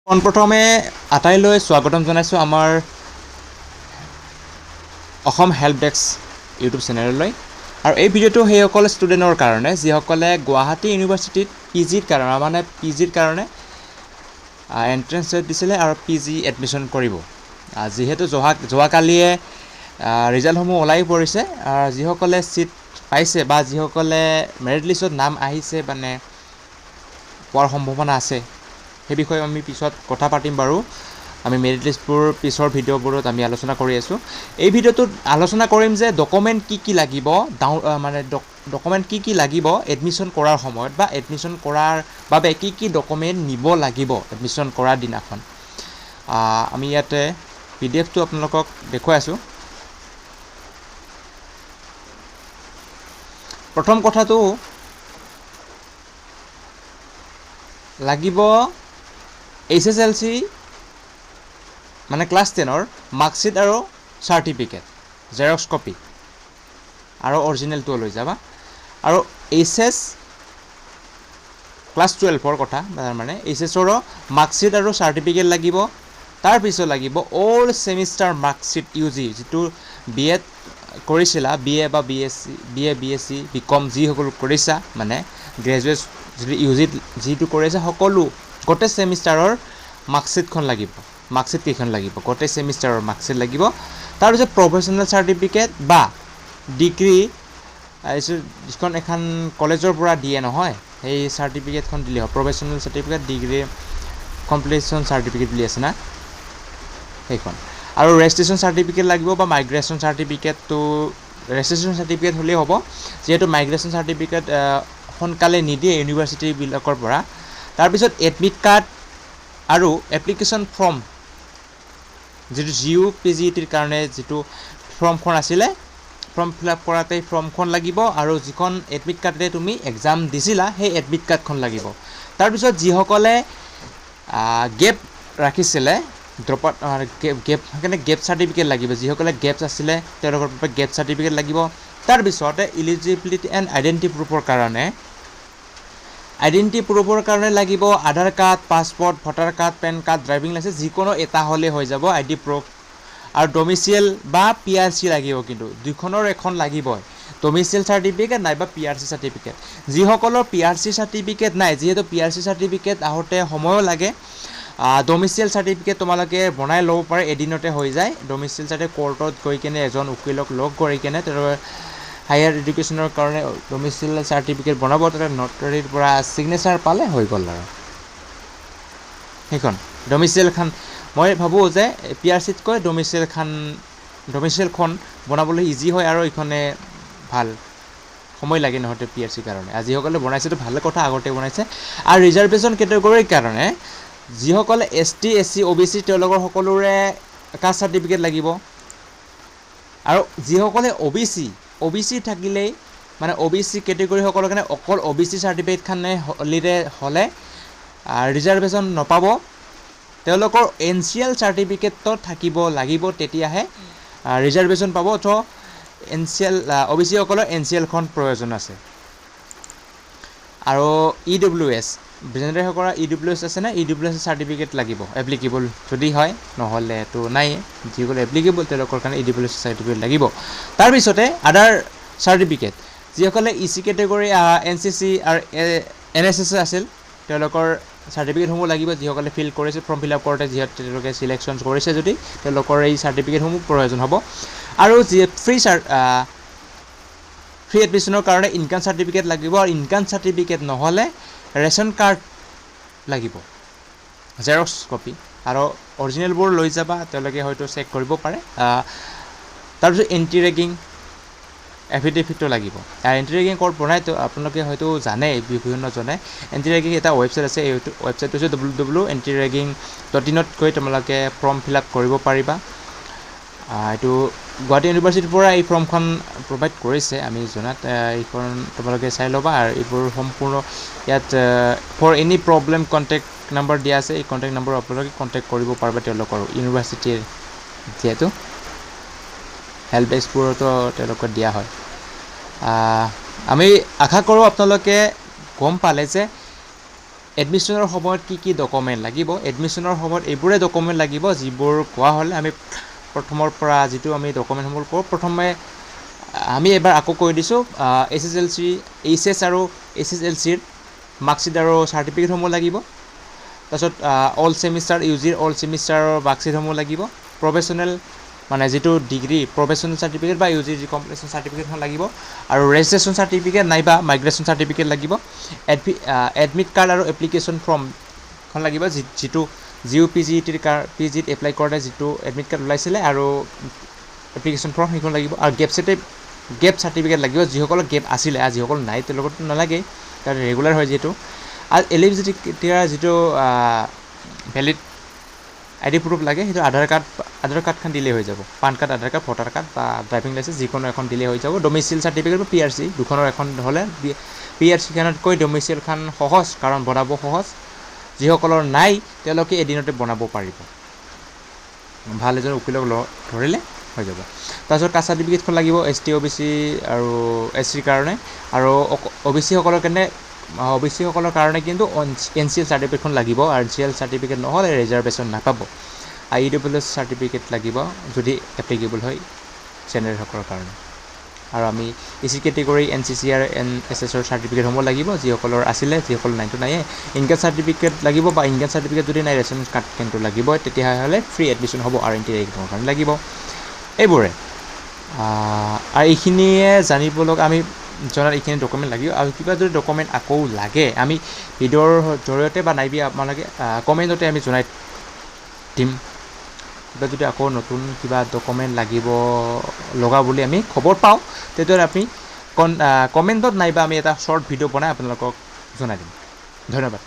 পোনপ্ৰথমে আটাইলৈ স্বাগতম জনাইছোঁ আমাৰ অসম হেল্প ডেস্ক ইউটিউব চেনেললৈ। আৰু এই ভিডিঅ'টো সেইসকল ষ্টুডেণ্টৰ কাৰণে যিসকলে গুৱাহাটী ইউনিভাৰ্চিটিত পি জিৰ কাৰণে এণ্ট্ৰেঞ্চ দিছিলে আৰু পি জি এডমিশ্যন কৰিব। যিহেতু যোৱাকালিয়ে ৰিজাল্টসমূহ ওলাই পৰিছে, যিসকলে ছিট পাইছে বা যিসকলে মেৰিট লিষ্টত নাম আহিছে মানে পোৱাৰ সম্ভাৱনা আছে, সেই বিষয়ে আমি পিছত কথা পাতিম বাৰু। আমি মেৰিট লিষ্টবোৰ পিছৰ ভিডিঅ'বোৰত আমি আলোচনা কৰি আছোঁ। এই ভিডিঅ'টোত আলোচনা কৰিম যে ডকুমেণ্ট কি লাগিব ডকুমেণ্ট কি লাগিব এডমিশ্যন কৰাৰ সময়ত, বা এডমিশ্যন কৰাৰ বাবে কি ডকুমেণ্ট নিব লাগিব এডমিশ্যন কৰাৰ দিনাখন। আমি ইয়াতে PDF-টো আপোনালোকক দেখুৱাই আছোঁ। প্ৰথম কথাটো লাগিব HSLC মানে ক্লাছ 10ৰ মাৰ্কশ্বিট আৰু চাৰ্টিফিকেট, জেৰক্স কপি আৰু অৰিজিনেলটো লৈ যাবা। আৰু HS ক্লাছ 12ৰ কথা মানে HSৰো মাৰ্কশ্বিট আৰু চাৰ্টিফিকেট লাগিব। তাৰপিছত লাগিব অল ছেমিষ্টাৰ মাৰ্কশ্বিট UG, যিটো BA কৰিছিলা, BA বা BSc BCom যিসকল কৰিছা, মানে গ্ৰেজুৱেট যদি UG যিটো কৰিছা সকলো গোটেই ছেমিষ্টাৰৰ মাৰ্কশ্বিটকেইখন লাগিব, গোটেই ছেমিষ্টাৰৰ মাৰ্কশ্বিট লাগিব। তাৰপিছত প্ৰফেশ্যনেল চাৰ্টিফিকেট বা ডিগ্ৰী যিখন এখন কলেজৰ পৰা দিয়ে নহয়, সেই চাৰ্টিফিকেটখন দিলে হয়। প্ৰফেশ্যনেল চাৰ্টিফিকেট, ডিগ্ৰী কমপ্লিটশ্যন চাৰ্টিফিকেট বুলি আছে না, সেইখন। আৰু ৰেজিষ্ট্ৰেশ্যন চাৰ্টিফিকেট লাগিব, বা মাইগ্ৰেশ্যন চাৰ্টিফিকেটটো ৰেজিষ্ট্ৰেশ্যন চাৰ্টিফিকেট হ'লেই হ'ব, যিহেতু মাইগ্ৰেশ্যন চাৰ্টিফিকেট সোনকালে নিদিয়ে ইউনিভাৰ্চিটিবিলাকৰ পৰা। তাৰপিছত এডমিট কাৰ্ড আৰু এপ্লিকেশ্যন ফৰ্ম, যিটো GUPGTৰ কাৰণে যিটো ফৰ্মখন আছিলে, ফৰ্ম ফিল আপ কৰাতে ফৰ্মখন লাগিব, আৰু যিখন এডমিট কাৰ্ডেৰে তুমি এক্সাম দিছিলা সেই এডমিট কাৰ্ডখন লাগিব। তাৰপিছত যিসকলে গেপ ৰাখিছিলে, সেইকাৰণে গেপ চাৰ্টিফিকেট লাগিব, যিসকলে গেপছ আছিলে তেওঁলোকৰ বাবে গেপ চাৰ্টিফিকেট লাগিব। তাৰপিছতে ইলিজিবিলিটি এণ্ড আইডেণ্টিটি প্ৰুফৰ কাৰণে লাগিব Aadhaar card, passport, voter card, pan card, driving licence, যিকোনো এটা হ'লেই হৈ যাব ID প্ৰুফ। আৰু ডমিচিয়েল বা PRC লাগিব, কিন্তু দুইখনৰ এখন লাগিবই, ডমিচিয়েল চাৰ্টিফিকেট নাইবা PRC চাৰ্টিফিকেট। যিসকলৰ PRC চাৰ্টিফিকেট নাই, যিহেতু PRC চাৰ্টিফিকেট আহোঁতে সময়ো লাগে, ডমিচিয়েল চাৰ্টিফিকেট তোমালোকে বনাই ল'ব পাৰে, এদিনতে হৈ যায়। ডমিচিয়েল চাৰ্টিফিকেট কোৰ্টত গৈ কেনে এজন উকিলক লগ কৰি কেনে তেওঁলোকে হায়াৰ এডুকেশ্যনৰ কাৰণে ডমিচিয়েল চাৰ্টিফিকেট বনাব, তাতে নটাৰীৰ পৰা ছিগনেচাৰ পালে হৈ গ'ল আৰু সেইখন ডমিচিয়েলখন। মই ভাবোঁ যে PRCতকৈ ডমিচিয়েলখন বনাবলৈ ইজি হয়, আৰু এইখনে ভাল সময় লাগে নহওঁতে PRC কাৰণে। যিসকলে বনাইছেতো ভালে কথা, আগতে বনাইছে। আৰু ৰিজাৰ্ভেশ্যন কেটেগৰীৰ কাৰণে যিসকলে ST SC OBC তেওঁলোকৰ সকলোৰে কাষ্ট চাৰ্টিফিকেট লাগিব। আৰু যিসকলে OBC থাকিলেই মানে OBC কেটেগৰীসকলৰ কাৰণে অকল OBC চাৰ্টিফিকেটখনে হ'লে ৰিজাৰ্ভেশ্যন নাপাব, তেওঁলোকৰ NCL চাৰ্টিফিকেটত থাকিব লাগিব, তেতিয়াহে ৰিজাৰ্ভেশ্যন পাব। তো OBC সকলৰ NCLখন প্ৰয়োজন আছে। আৰু EWS জেনেৰেলসকলৰ EWS আছে না, EWS চাৰ্টিফিকেট লাগিব এপ্লিকেবল যদি হয়, নহ'লেতো নাই। যিসকল এপ্লিকেবল তেওঁলোকৰ কাৰণে EWS চাৰ্টিফিকেট লাগিব। তাৰপিছতে আদাৰ চাৰ্টিফিকেট, যিসকলে EC কেটেগৰী NCC আৰু NSS আছিল তেওঁলোকৰ চাৰ্টিফিকেটসমূহ লাগিব। যিসকলে ফিল কৰিছে ফৰ্ম ফিল আপ কৰোঁতে, যিহেতু তেওঁলোকে ছিলেকশ্যন কৰিছে যদি, তেওঁলোকৰ এই চাৰ্টিফিকেটসমূহ প্ৰয়োজন হ'ব। আৰু ফ্ৰী এডমিশ্যনৰ কাৰণে ইনকাম চাৰ্টিফিকেট লাগিব, আৰু ইনকাম চাৰ্টিফিকেট নহ'লে ৰেচন কাৰ্ড লাগিব, জেৰক্স কপি, আৰু অৰিজিনেলবোৰ লৈ যাবা, তেওঁলোকে হয়তো চেক কৰিব পাৰে। তাৰপিছত এণ্টি ৰেগিং এফিডেভিটো লাগিব। আৰু এণ্টি ৰেগিং ক'ত বনাইতো আপোনালোকে হয়তো জানে, বিভিন্নজনে। এণ্টি ৰেগিং এটা ৱেবছাইট আছে, এই ৱেবছাইটটো হৈছে www.antiraging.in গৈ তোমালোকে ফৰ্ম ফিল আপ কৰিব পাৰিবা। এইটো গুৱাহাটী ইউনিভাৰ্চিটিৰ পৰা এই ফৰ্মখন প্ৰভাইড কৰিছে আমি জনাত, এইখন তোমালোকে চাই ল'বা। আৰু এইবোৰ সম্পূৰ্ণ ইয়াত for any problem contact number দিয়া আছে, এই কণ্টেক্ট নম্বৰ আপোনালোকে কণ্টেক্ট কৰিব পাৰিবা তেওঁলোকৰ ইউনিভাৰ্চিটিৰ, যিহেতু হেল্প ডেস্কবোৰতো তেওঁলোকক দিয়া হয়। আমি আশা কৰোঁ আপোনালোকে গম পালে যে এডমিশ্যনৰ সময়ত কি ডকুমেণ্ট লাগিব, এডমিশ্যনৰ সময়ত এইবোৰে ডকুমেণ্ট লাগিব যিবোৰ কোৱা হ'লে আমি প্ৰথমৰ পৰা যিটো আমি ডকুমেণ্টসমূহ কওঁ। প্ৰথমে আমি এবাৰ আকৌ কৈ দিছোঁ, SSLC HS আৰু SSLCৰ মাৰ্কশ্বিট আৰু চাৰ্টিফিকেটসমূহ লাগিব। তাৰপিছত অল ছেমিষ্টাৰ UGৰ অল ছেমিষ্টাৰৰ মাৰ্কশ্বিটসমূহ লাগিব। প্ৰফেশ্যনেল মানে যিটো ডিগ্ৰী প্ৰফেশ্যনেল চাৰ্টিফিকেট বা UGৰ যি কমপ্লিটেশ্যন চাৰ্টিফিকেটখন লাগিব, আৰু ৰেজিষ্ট্ৰেশ্যন চাৰ্টিফিকেট নাইবা মাইগ্ৰেশ্যন চাৰ্টিফিকেট লাগিব। এডমিট কাৰ্ড আৰু এপ্লিকেশ্যন ফৰ্মখন লাগিব, যিটো PGত এপ্লাই কৰোঁতে যিটো এডমিট কাৰ্ড ওলাইছিলে আৰু এপ্লিকেশ্যন ফৰ্ম সেইখন লাগিব। আৰু গেপ চাৰ্টিফিকেট লাগিব, যিসকলৰ গেপ আছিলে, যিসকল নাই তেওঁলোকতো নালাগেই, কাৰণ ৰেগুলাৰ হয় যিহেতু। আৰু এলিজিবিলিটিৰ যিটো ভেলিড ID প্ৰুফ লাগে, সেইটো আধাৰ কাৰ্ডখন দিলেই হৈ যাব। পান কাৰ্ড, আধাৰ কাৰ্ড, ভোটাৰ কাৰ্ড বা ড্ৰাইভিং লাইচেঞ্চ যিকোনো এখন দিলেই হৈ যাব। ডমিচিয়েল চাৰ্টিফিকেট বা PRC দুখনৰ এখন হ'লে, PRCখনতকৈ ডমিচিয়েলখন সহজ, কাৰণ বনাব সহজ। যিসকলৰ নাই তেওঁলোকে এদিনতে বনাব পাৰিব, ভাল এজন উকিলক ধৰিলে হৈ যাব। তাৰপিছত কাষ্ট চাৰ্টিফিকেটখন লাগিব ST OBC আৰু SCৰ কাৰণে। আৰু OBC সকলৰ কাৰণে কিন্তু NCL চাৰ্টিফিকেটখন লাগিব। RCL চাৰ্টিফিকেট নহ'লে ৰিজাৰ্ভেশ্যন নাপাব। IEWS চাৰ্টিফিকেট লাগিব যদি এপ্লিকেবল হয় জেনেৰেলসকলৰ কাৰণে। আৰু আমি EC কেটেগৰী NCC আৰু NSSৰ চাৰ্টিফিকেটসমূহ লাগিব, যিসকলৰ আছিলে, যিসকল নাইতো নায়ে। ইনকাম চাৰ্টিফিকেট লাগিব, বা ইনকাম চাৰ্টিফিকেট যদি নাই ৰেচন কাৰ্ড কিন্তু লাগিবই, তেতিয়াহ'লে ফ্ৰী এডমিশ্যন হ'ব। RNT এক্সামৰ কাৰণে লাগিব এইবোৰে। আৰু এইখিনিয়ে জানিব লগা, আমি জনাত এইখিনি ডকুমেণ্ট লাগিব। আৰু কিবা যদি ডকুমেণ্ট আকৌ লাগে, আমি ভিডিঅ'ৰ জৰিয়তে বা নাইবি আপোনালোকে কমেণ্টতে আমি জনাই দিম। কিবা যদি আকৌ নতুন কিবা ডকুমেণ্ট লাগিব লগা বুলি আমি খবৰ পাওঁ, তেতিয়াহ'লে আপুনি কমেণ্টত নাইবা আমি এটা শ্বৰ্ট ভিডিঅ' বনাই আপোনালোকক জনাই দিম। ধন্যবাদ।